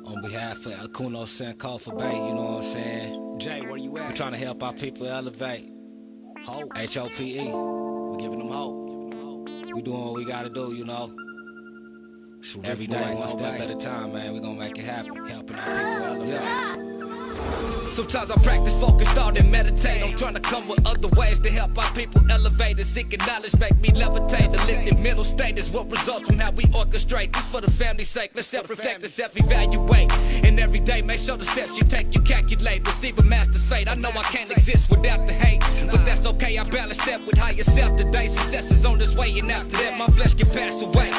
On behalf of Akuno Senko for Bay, you know what I'm saying? Jay, where you at? We're trying to help our people elevate. Hope. H-O-P-E. We're giving them hope. We doing what we gotta do, you know. Every day, one step at a time, man. We gonna make it happen. Helping our people elevate. Yeah. Sometimes I practice, focus, thought, and meditate. I'm trying to come with other ways to help our people elevate. And seeking knowledge make me levitate. The lifted mental state is what results from how we orchestrate. This for the family's sake. Let's self-reflect and self-evaluate. And every day, make sure the steps you take, you calculate. Receive a master's fate. I know I can't exist without the hate, but that's okay. I balance that with higher self today. Success is on this way, and after that, my flesh can pass away.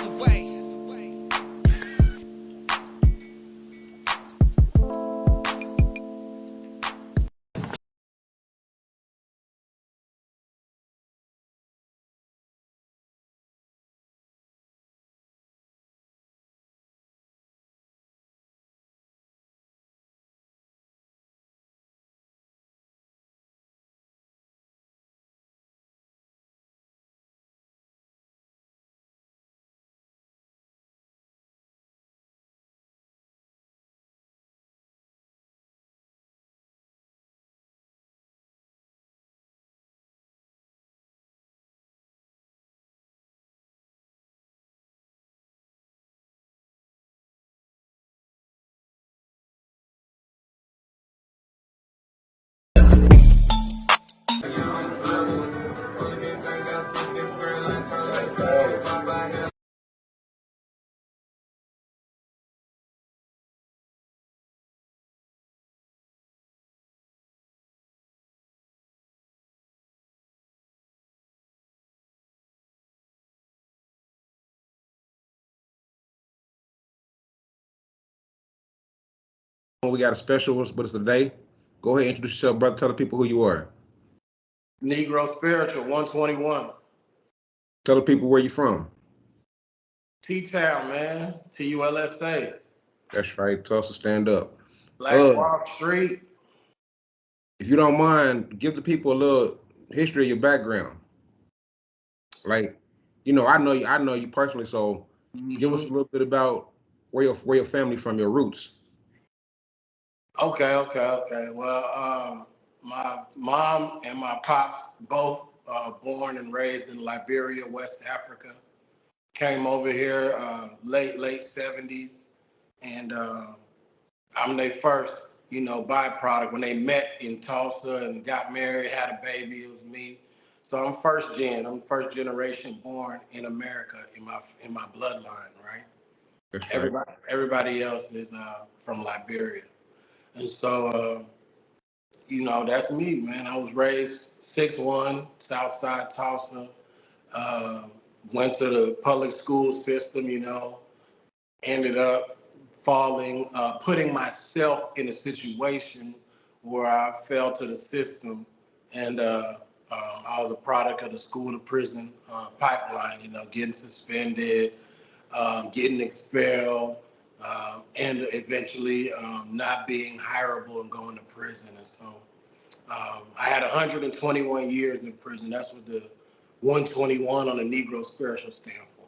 We got a special with us today. Go ahead, introduce yourself, brother. Tell the people who you are. Negro Spiritual, 121. Tell the people where you from. T-Town, man. T-U-L-S-A. That's right. Tulsa, stand up. Black Wall Street. If you don't mind, give the people a little history of your background. Like, I know you personally, so give us a little bit about where your family from, your roots. Okay. Well, my mom and my pops both born and raised in Liberia, West Africa. Came over here late 70s, and I'm their first, byproduct. When they met in Tulsa and got married, had a baby, it was me. So I'm first gen. I'm first generation born in America in my bloodline, right? That's Everybody else is from Liberia. And so, that's me, man. I was raised 6'1", Southside Tulsa. Went to the public school system, ended up putting myself in a situation where I fell to the system. And I was a product of the school to prison pipeline, getting suspended, getting expelled, and eventually not being hireable and going to prison. And so I had 121 years in prison. That's what the 121 on the Negro Spiritual stand for.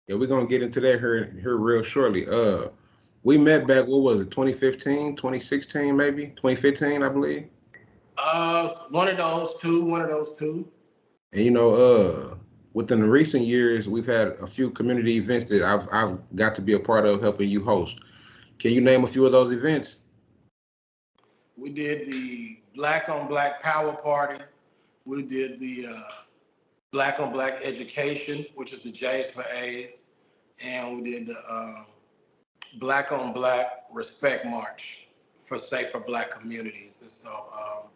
Yeah, we're gonna get into that here real shortly. We met back, what was it, 2015, 2016, maybe? 2015, I believe. One of those two. And within the recent years, we've had a few community events that I've got to be a part of helping you host. Can you name a few of those events? We did the Black on Black Power Party. We did the Black on Black Education, which is the J's for A's. And we did the Black on Black Respect March for safer Black communities. And so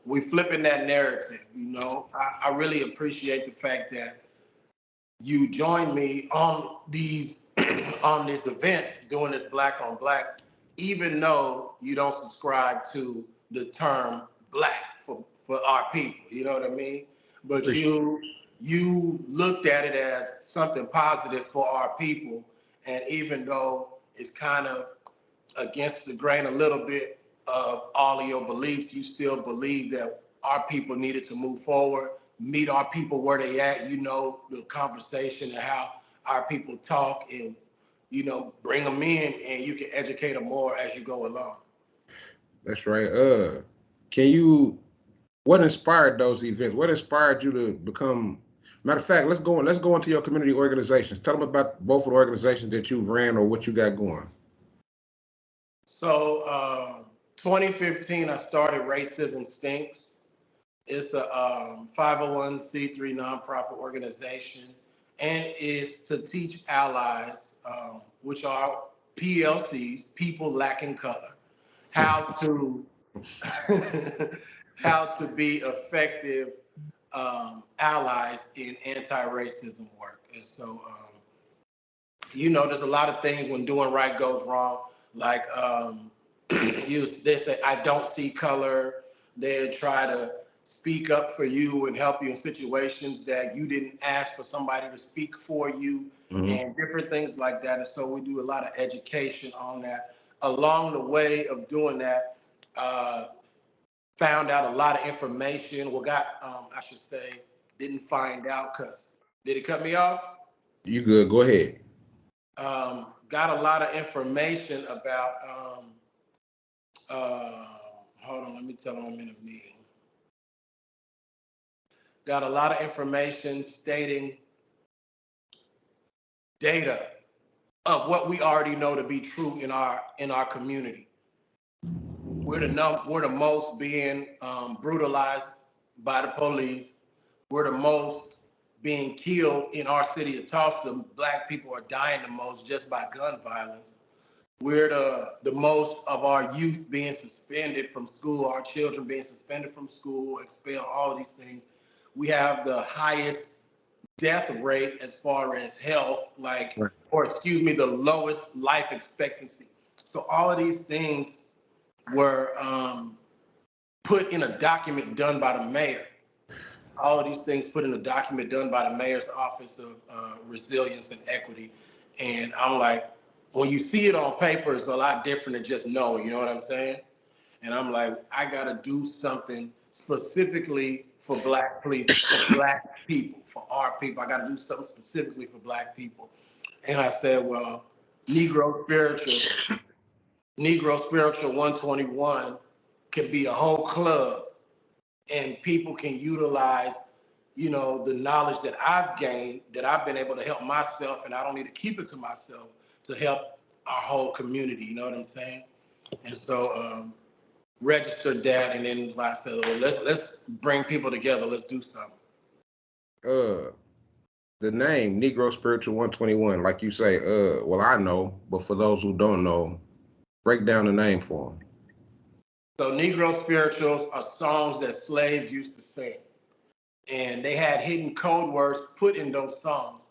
we flipping that narrative, I really appreciate the fact that you joined me on these on this event doing this Black on Black, even though you don't subscribe to the term Black for our people, you know what I mean? But you looked at it as something positive for our people, and even though it's kind of against the grain a little bit of all of your beliefs, you still believe that our people needed to move forward, meet our people where they at, the conversation and how our people talk and bring them in, and you can educate them more as you go along. That's right. What inspired those events? What inspired you to become? Matter of fact, let's go into your community organizations. Tell them about both of the organizations that you've ran or what you got going. So, 2015, I started Racism Stinks. It's a 501c3 nonprofit organization, and is to teach allies, which are PLCs, people lacking color, how to how to be effective allies in anti-racism work. And so, there's a lot of things when doing right goes wrong. Like they say, I don't see color. They try to speak up for you and help you in situations that you didn't ask for somebody to speak for you, and different things like that. And so we do a lot of education on that. Along the way of doing that, found out a lot of information. Well, I should say, didn't find out, because did it cut me off? You good? Go ahead. Got a lot of information about, hold on, let me tell them I'm in a meeting. Got a lot of information stating data of what we already know to be true in our community. We're the most being brutalized by the police. We're the most being killed in our city of Tulsa. Black people are dying the most just by gun violence. We're the most of our youth being suspended from school, our children being suspended from school, expelled, all of these things. We have the highest death rate as far as health, the lowest life expectancy. So all of these things were put in a document done by the mayor. All of these things put in a document done by the mayor's office of resilience and equity. And I'm like, when you see it on paper, it's a lot different than just knowing, you know what I'm saying? And I'm like, I gotta do something specifically for black people, for our people. I gotta do something specifically for black people. And I said, well, Negro Spiritual 121 can be a whole club, and people can utilize, the knowledge that I've gained, that I've been able to help myself, and I don't need to keep it to myself, to help our whole community, you know what I'm saying? And so registered that, and then like I said, well, let's bring people together, let's do something. The name Negro Spiritual 121, like you say, well, I know, but for those who don't know, break down the name for them. So Negro Spirituals are songs that slaves used to sing, and they had hidden code words put in those songs.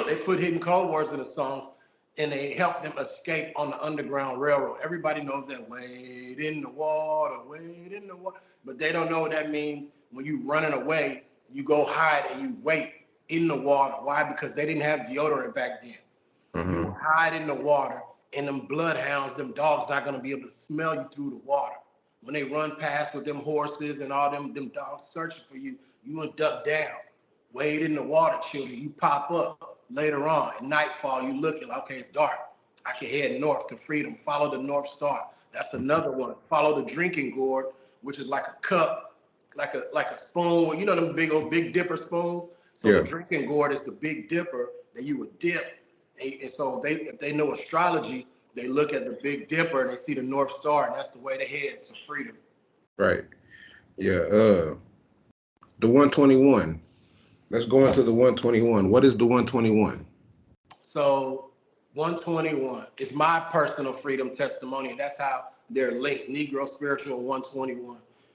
They put hidden code words in the songs, and they helped them escape on the Underground Railroad. Everybody knows that, wade in the water, but they don't know what that means. When you running away, you go hide and you wait in the water. Why? Because they didn't have deodorant back then. You hide in the water, and them bloodhounds, them dogs, not gonna be able to smell you through the water. When they run past with them horses and all them dogs searching for you, you would duck down, wade in the water, children. You pop up later on at nightfall. You looking like, okay, it's dark. I can head north to freedom. Follow the North Star. That's another one. Follow the drinking gourd, which is like a cup, like a spoon. You know them big dipper spoons. So the drinking gourd is the big dipper that you would dip. And so if they know astrology, they look at the Big Dipper and they see the North Star, and that's the way to head to freedom. Right. Yeah. The 121. Let's go into the 121. What is the 121? So 121 is my personal freedom testimony, and that's how they're linked. Negro Spiritual 121.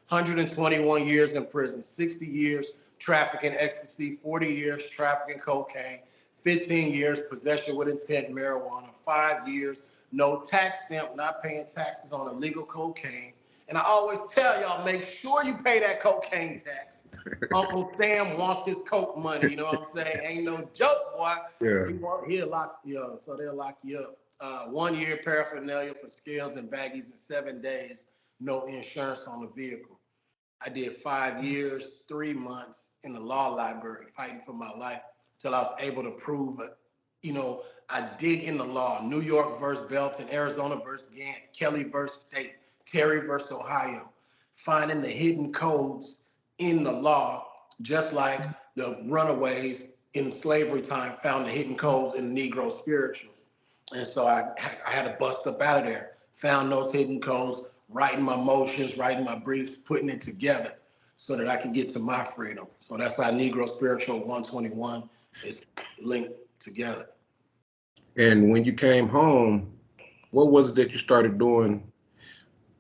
121 years in prison, 60 years trafficking ecstasy, 40 years trafficking cocaine, 15 years possession with intent marijuana, 5 years no tax stamp, not paying taxes on illegal cocaine. And I always tell y'all, make sure you pay that cocaine tax. Uncle Sam wants his coke money, you know what I'm saying? Ain't no joke, boy. Yeah. He'll lock you up, so they'll lock you up. 1 year paraphernalia for scales and baggies in 7 days, no insurance on the vehicle. I did 5 years, 3 months in the law library fighting for my life till I was able to prove I dig in the law. New York versus Belton, Arizona versus Gant, Kelly versus State, Terry versus Ohio. Finding the hidden codes in the law, just like the runaways in slavery time found the hidden codes in the Negro Spirituals. And so I had to bust up out of there, found those hidden codes, writing my motions, writing my briefs, putting it together so that I can get to my freedom. So that's how Negro Spiritual 121 is linked together. And when you came home, what was it that you started doing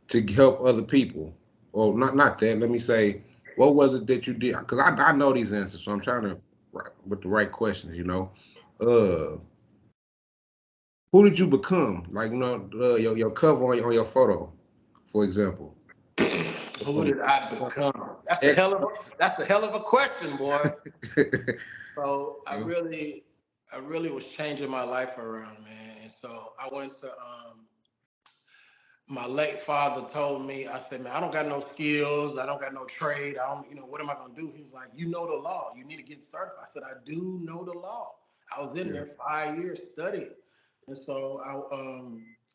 to help other people? Or not that. Let me say, what was it that you did? Because I know these answers, so I'm trying to with the right questions. Who did you become? Like your cover on your photo, for example. Who did I become? That's a hell of a question, boy. So I really was changing my life around, man. And so I went to my late father told me, I said, man, I don't got no skills. I don't got no trade. I don't, what am I going to do? He was like, you know the law. You need to get certified. I said, I do know the law. I was in there 5 years studying. And so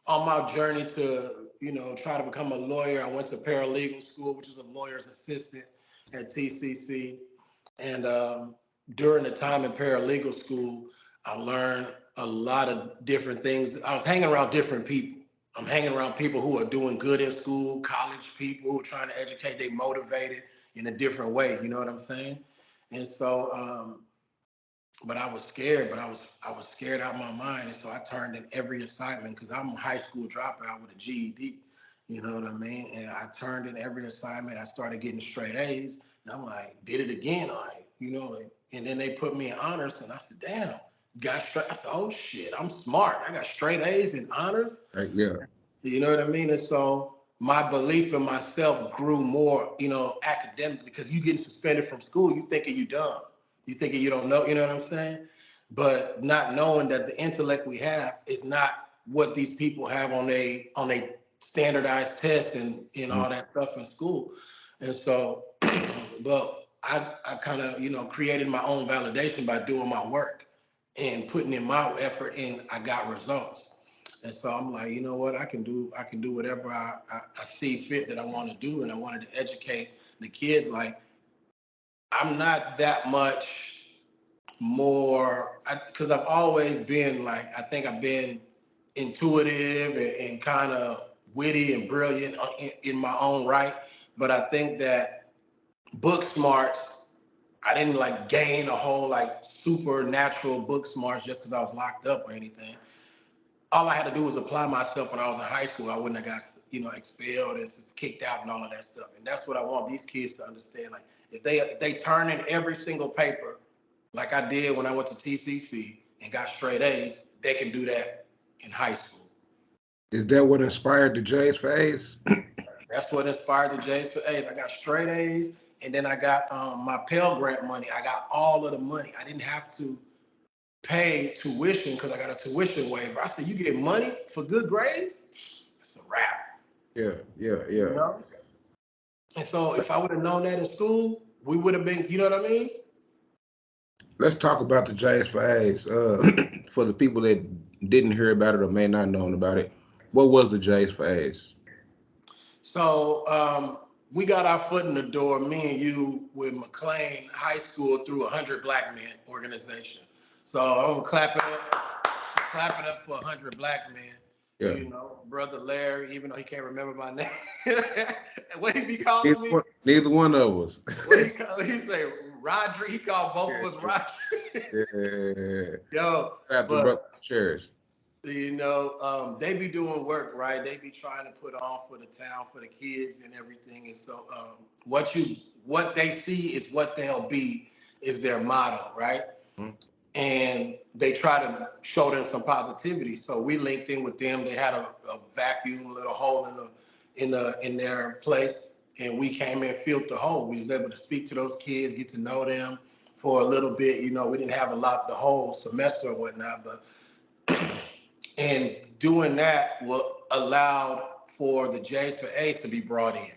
on my journey to, try to become a lawyer, I went to paralegal school, which is a lawyer's assistant at TCC. And during the time in paralegal school, I learned a lot of different things. I was hanging around different people. I'm hanging around people who are doing good in school, college people who are trying to educate, they motivated in a different way. You know what I'm saying? And so, but I was scared, I was scared out of my mind. And so I turned in every assignment because I'm a high school dropout with a GED. You know what I mean? And I turned in every assignment. I started getting straight A's. And I'm like, did it again. And then they put me in honors. And I said, damn, got straight. I said, oh shit, I'm smart. I got straight A's in honors. Yeah. You know what I mean? And so my belief in myself grew more, academically, because you getting suspended from school, you thinking you dumb. You thinking you don't know, you know what I'm saying? But not knowing that the intellect we have is not what these people have on a standardized test and all that stuff in school. And so, but I kind of, created my own validation by doing my work and putting in my effort, and I got results. And so I'm like, you know what, I can do whatever I see fit that I want to do. And I wanted to educate the kids. Like, I'm not that much more, because I've always been like, I think I've been intuitive and kind of witty and brilliant in my own right. But I think that book smarts, I didn't like gain a whole like supernatural book smarts just because I was locked up or anything. All I had to do was apply myself when I was in high school. I wouldn't have got, expelled and kicked out and all of that stuff. And that's what I want these kids to understand. Like, if they turn in every single paper, like I did when I went to TCC and got straight A's, they can do that in high school. Is that what inspired the J's for A's? That's what inspired the J's for A's. I got straight A's, and then I got my Pell Grant money. I got all of the money. I didn't have to pay tuition because I got a tuition waiver. I said, you get money for good grades? It's a wrap. Yeah. You know? And so if I would have known that in school, we would have been, you know what I mean? Let's talk about the J's for A's. For the people that didn't hear about it or may not know about it, what was the J's for A's? So we got our foot in the door, me and you, with McLean High School through 100 Black Men organization. So I'm gonna clap it up for 100 Black Men. Yeah. Brother Larry, even though he can't remember my name, what he be calling me? Neither one of us. What he say, Rodri. He called both of us Rodri. Yo, but cheers. They be doing work, right? They be trying to put on for the town, for the kids and everything. And so what they see is what they'll be is their motto, right? Mm-hmm. And they try to show them some positivity. So we linked in with them. They had a vacuum, a little hole in their place, and we came in, filled the hole. We was able to speak to those kids, get to know them for a little bit. We didn't have the whole semester or whatnot, but and doing that allowed for the J's for A's to be brought in.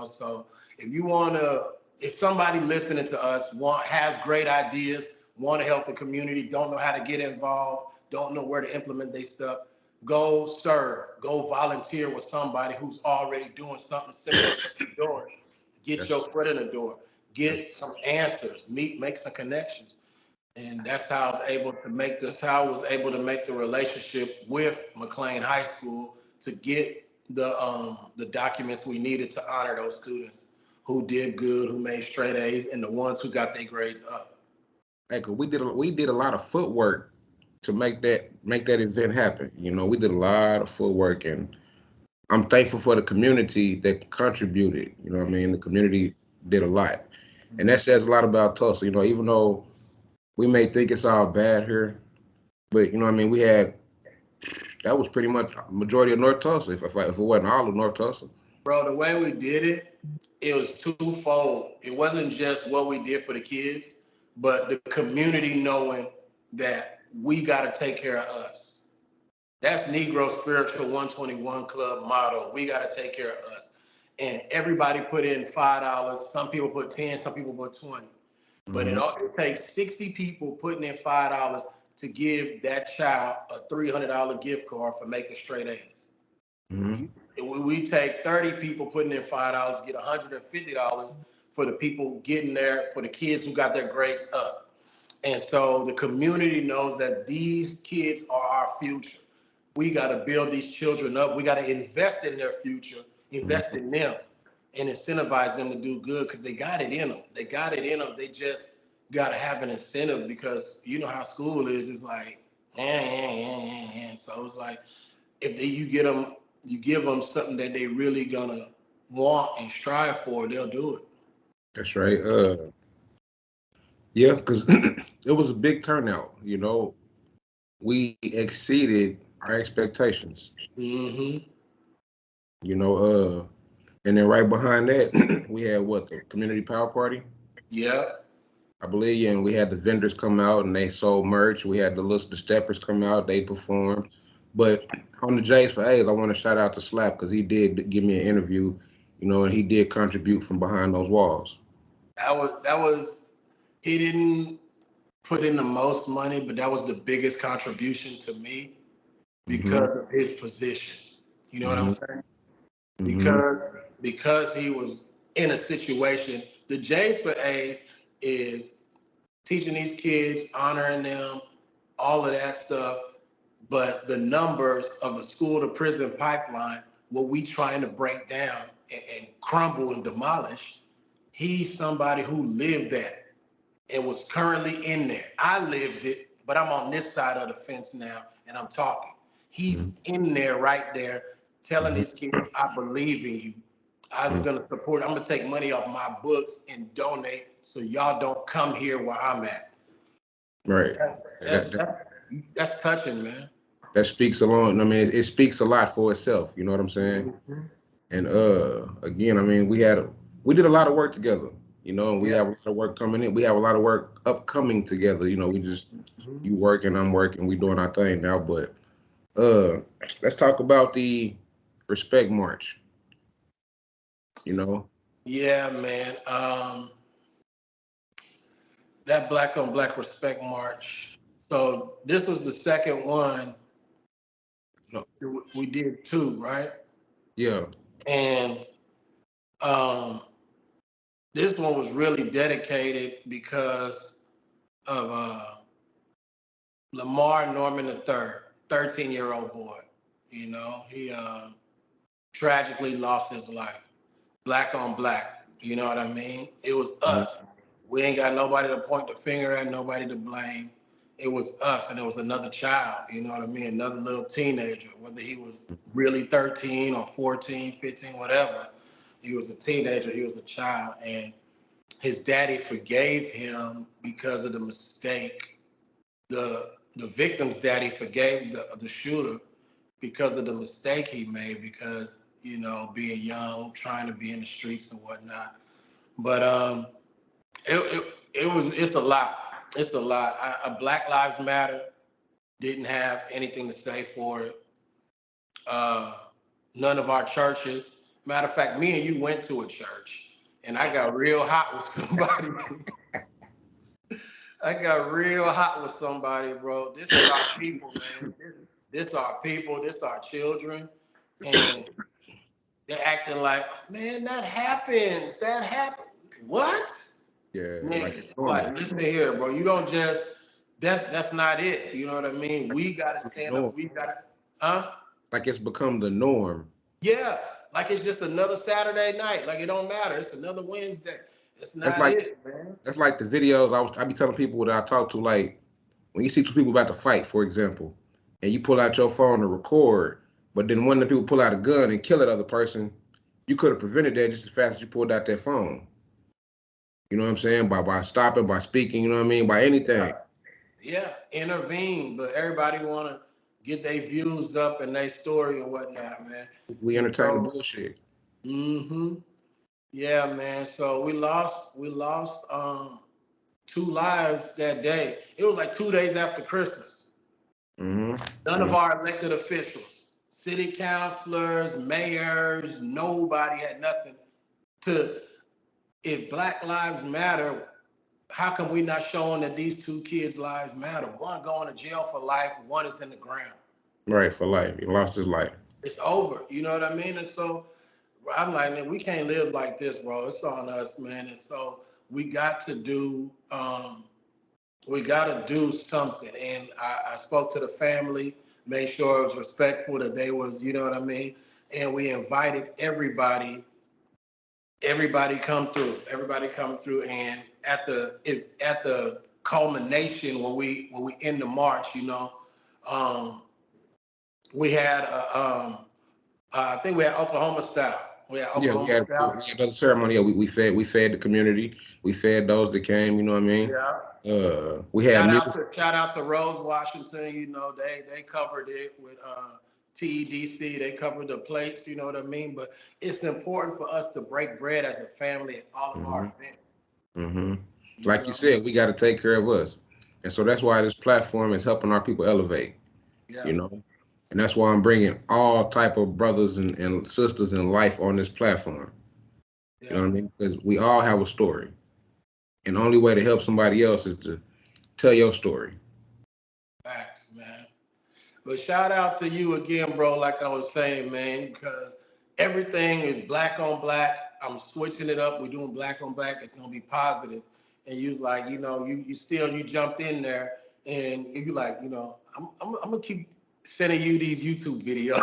So if somebody listening to us has great ideas, want to help the community, don't know how to get involved, don't know where to implement their stuff, go serve, go volunteer with somebody who's already doing something similar to the door. Get your foot in the door, get some answers, make some connections. And that's how I was able to make the relationship with McLean High School to get the documents we needed to honor those students who did good, who made straight A's, and the ones who got their grades up. Hey, 'cause we did a lot of footwork to make that event happen. You know, we did a lot of footwork, and I'm thankful for the community that contributed. You know what I mean? The community did a lot. And that says a lot about Tulsa. You know, even though we may think it's all bad here, but you know what I mean, that was pretty much majority of North Tulsa, if it wasn't all of North Tulsa. Bro, the way we did it, it was twofold. It wasn't just what we did for the kids, but the community knowing that we got to take care of us. That's Negro Spiritual 121 Club motto. We got to take care of us. And everybody put in $5. Some people put 10, some people put 20. But it takes 60 people putting in $5 to give that child a $300 gift card for making straight A's. We take 30 people putting in $5, get $150 for the people getting there, for the kids who got their grades up. And so the community knows that these kids are our future. We got to build these children up. We got to invest in their future, invest in them, and incentivize them to do good because they got it in them. They got it in them. They just got to have an incentive because you know how school is. It's like, So it's like, you give them something that they really gonna want and strive for, they'll do it. That's right. Yeah, because it was a big turnout. You know, we exceeded our expectations. You know, and then right behind that, we had the community power party. Yeah. I believe, yeah, and we had the vendors come out and they sold merch. We had the steppers come out, they performed. But on the J's for A's, I want to shout out to Slap because he did give me an interview, you know, and he did contribute from behind those walls. That was he didn't put in the most money, but that was the biggest contribution to me because of his position. You know what I'm saying? Because he was in a situation. The J's for A's is teaching these kids, honoring them, all of that stuff. But the numbers of the school to prison pipeline, what we trying to break down and crumble and demolish, he's somebody who lived that and was currently in there. I lived it, but I'm on this side of the fence now and I'm talking. He's in there right there telling these kids, I believe in you. I'm going to support, I'm going to take money off my books and donate so y'all don't come here where I'm at. Right. That's touching, man. That speaks alone. I mean, it speaks a lot for itself. You know what I'm saying? And again, I mean, we did a lot of work together. You know, and we have a lot of work coming in. We have a lot of work upcoming together. You know, we just you working, I'm working, we doing our thing now. But let's talk about the Respect March. You know? Yeah, man. That Black on Black Respect March. So this was the second one. No. We did two, right? Yeah. And this one was really dedicated because of Lamar Norman III, 13-year-old boy. You know, he tragically lost his life. Black on black, you know what I mean? It was us. We ain't got nobody to point the finger at, nobody to blame. It was us, and it was another child, you know what I mean? Another little teenager, whether he was really 13 or 14, 15, whatever. He was a teenager, he was a child, and his daddy forgave him because of the mistake. The victim's daddy forgave the shooter because of the mistake he made, because, you know, being young, trying to be in the streets and whatnot. But it's a lot. It's a lot. Black Lives Matter didn't have anything to say for it. None of our churches. Matter of fact, me and you went to a church, and I got real hot with somebody. I got real hot with somebody, bro. This is our people, man. This our people. This our children, and they're acting like, man, that happens. That happens. What? Yeah, like it's Nigga, normal. like, listen here, bro. You don't just. That's not it. You know what I mean? We gotta stand Norm. up. We gotta, huh? Like it's become the norm. Yeah, like it's just another Saturday night. Like it don't matter. It's another Wednesday. It's That's not like it, man. that's like the videos I be telling people that I talk to, like when you see two people about to fight, for example, and you pull out your phone to record, but then one of the people pull out a gun and kill that other person, you could have prevented that just as fast as you pulled out that phone. You know what I'm saying? By stopping, by speaking, you know what I mean? By anything. Yeah, intervene, but everybody want to get their views up and their story and whatnot, man. We And entertain the so, bullshit. yeah, man. So we lost 2 lives that day. It was like 2 days after Christmas. Mm-hmm. None of our elected officials, city councilors, mayors, nobody had nothing to. If Black Lives Matter, how come we not showing that these 2 kids' lives matter? One going to jail for life, one is in the ground. Right, for life. He lost his life. It's over. You know what I mean? And so I'm like, man, we can't live like this, bro. It's on us, man. And so we got to do something. And I spoke to the family, made sure it was respectful, that they was, you know what I mean? And we invited everybody come through. Everybody come through, and at the culmination when we end the march, you know, we had I think we had Oklahoma style. We had Yeah, Oklahoma style. we had another ceremony. Yeah, we fed the community. We fed those that came, you know what I mean? Yeah. We had music. Shout out to Rose Washington. You know, they covered it with TEDC. They covered the plates. You know what I mean. But it's important for us to break bread as a family at all of our events. Mm-hmm. Like you said, we got to take care of us, and so that's why this platform is helping our people elevate. Yeah. You know, and that's why I'm bringing all type of brothers and sisters in life on this platform. Yeah. You know what I mean? Because we all have a story, and the only way to help somebody else is to tell your story. Facts, man. But shout out to you again, bro. Like I was saying, man, because everything is black on black. I'm switching it up. We're doing black on black. It's gonna be positive. And you was like, you know, you jumped in there, and you like, you know, I'm gonna keep sending you these YouTube videos.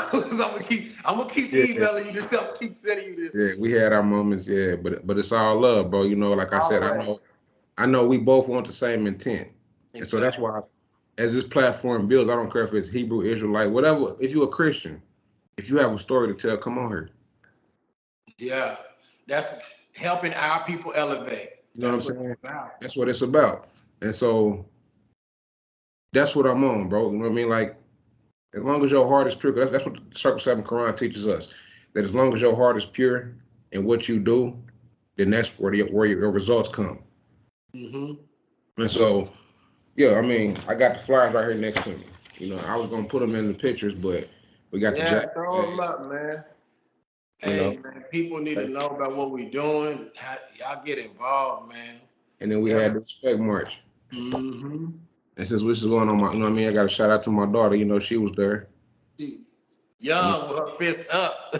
I'm gonna keep Yeah, emailing you this stuff. Keep sending you this. yeah, we had our moments, yeah, but it's all love, bro. You know, like I said, Always. I know we both want the same intent, and so that's why, as this platform builds, I don't care if it's Hebrew, Israelite, whatever. If you're a Christian, if you have a story to tell, come on here. Yeah, that's helping our people elevate. You know what I'm That's what saying? it's about. That's what it's about, and so that's what I'm on, bro. You know what I mean? Like, as long as your heart is pure, 'cause that's what the Circle 7 Quran teaches us. That as long as your heart is pure in what you do, then that's where your results come. And so, yeah, I mean, I got the flyers right here next to me. You know, I was gonna put them in the pictures, but we got the Yeah, jacket throw them bags, up, man. you know. Hey, man, people need to know about what we're doing. Y'all get involved, man. And then we had the respect march. Mm-hmm. And since this is going on, you know what I mean? I got to shout out to my daughter. You know, she was there. Young with her fist up.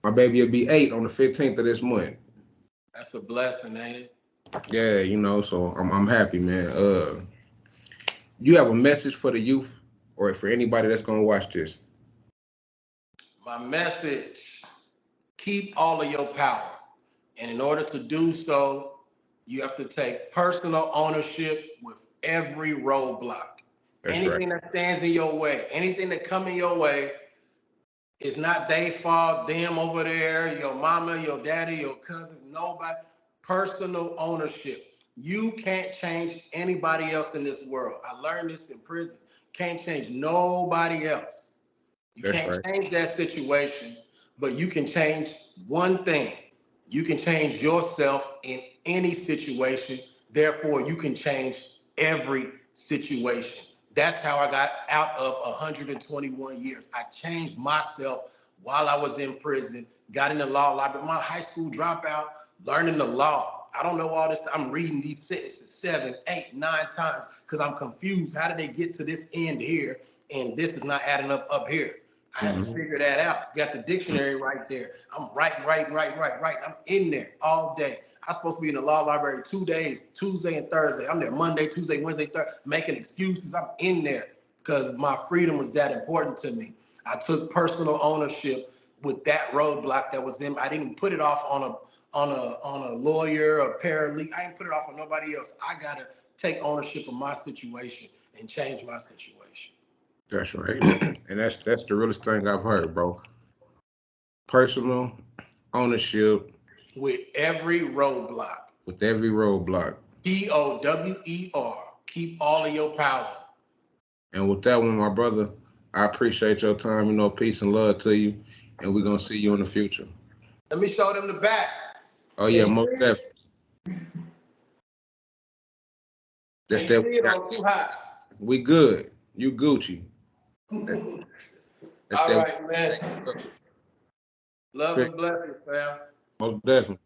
My baby will be 8 on the 15th of this month. That's a blessing, ain't it? Yeah, you know, so I'm happy, man. You have a message for the youth or for anybody that's gonna watch this? My message: keep all of your power, and in order to do so, you have to take personal ownership with every roadblock. That's Anything right. that stands in your way, anything that come in your way, it's not their fault, them over there, your mama, your daddy, your cousins, nobody. Personal ownership. You can't change anybody else in this world. I learned this in prison. Can't change nobody else. You That's can't right. change that situation, but you can change one thing. You can change yourself in any situation. Therefore, you can change every situation. That's how I got out of 121 years. I changed myself while I was in prison, got in the law library. My high school dropout, learning the law. I don't know all this. I'm reading these sentences 7, 8, 9 times because I'm confused. How did they get to this end here? And this is not adding up here. I had to figure that out. Got the dictionary right there. I'm writing. I'm in there all day. I'm supposed to be in the law library 2 days, Tuesday and Thursday. I'm there Monday, Tuesday, Wednesday, Thursday, making excuses. I'm in there because my freedom was that important to me. I took personal ownership with that roadblock that was in. I didn't put it off on a lawyer or paralegal. I didn't put it off on nobody else. I gotta take ownership of my situation and change my situation. That's right. And that's the realest thing I've heard, bro. Personal ownership. With every roadblock. With every roadblock. POWER. Keep all of your power. And with that one, my brother, I appreciate your time. You know, peace and love to you. And we're going to see you in the future. Let me show them the back. Oh, yeah, most definitely. That's that. See it on too high. We good. You Gucci. All right, man. Love and blessings, fam. Most definitely.